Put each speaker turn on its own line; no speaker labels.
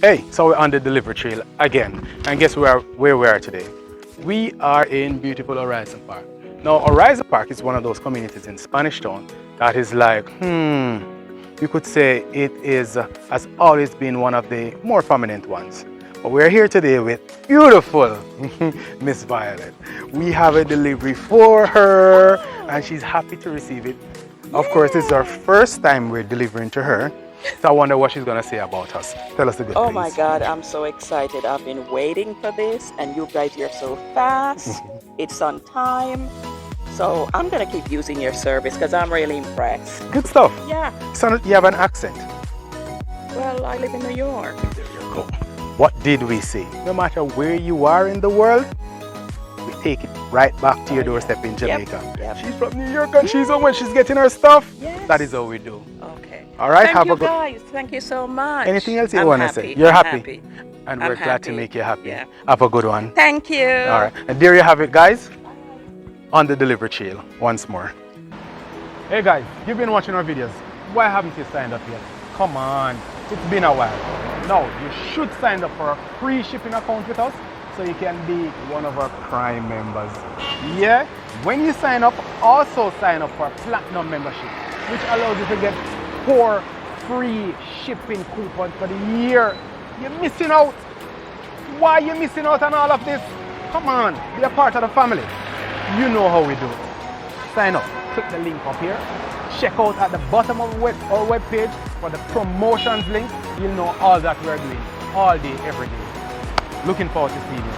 Hey, so we're on the delivery trail again, and guess where we are today? We are in beautiful Horizon Park. Now, Horizon Park is one of those communities in Spanish Town that is like, you could say it has always been one of the more prominent ones. But we're here today with beautiful Miss Violet. We have a delivery for her, and she's happy to receive it. Of course, this is our first time we're delivering to her. So I wonder what she's gonna say about us. Tell us the good,
Oh
please.
my God, I'm so excited. I've been waiting for this, and you guys are so fast. It's on time. So I'm gonna keep using your service because I'm really impressed.
Good stuff.
Yeah,
So you have an accent.
well, I live in New York.
There you go. What did we say? No matter where you are in the world, we take it right back to your doorstep in Jamaica.
Yep.
She's from New York and she's home when she's getting her stuff.
Yes.
That is how we do.
Okay.
All right,
Thank
have
you
a good.
guys. Thank you so much.
Anything else you
I'm
want to
happy.
say? You're
I'm
happy. And we're
I'm
glad to
happy.
make you happy.
Yeah.
Have a good one.
Thank you.
All right. And there you have it, guys. On the delivery trail once more. Hey guys, you've been watching our videos. Why haven't you signed up yet? Come on, it's been a while. Now, you should sign up for a free shipping account with us so you can be one of our Prime members. Yeah, when you sign up, also sign up for a Platinum membership, which allows you to get 4 free shipping coupons for the year. You're missing out. Why are you missing out on all of this? Come on, be a part of the family. You know how we do it. Sign up. Click the link up here. Check out at the bottom of our webpage for the promotions link. You'll know all that we're doing all day, every day. Looking forward to seeing you.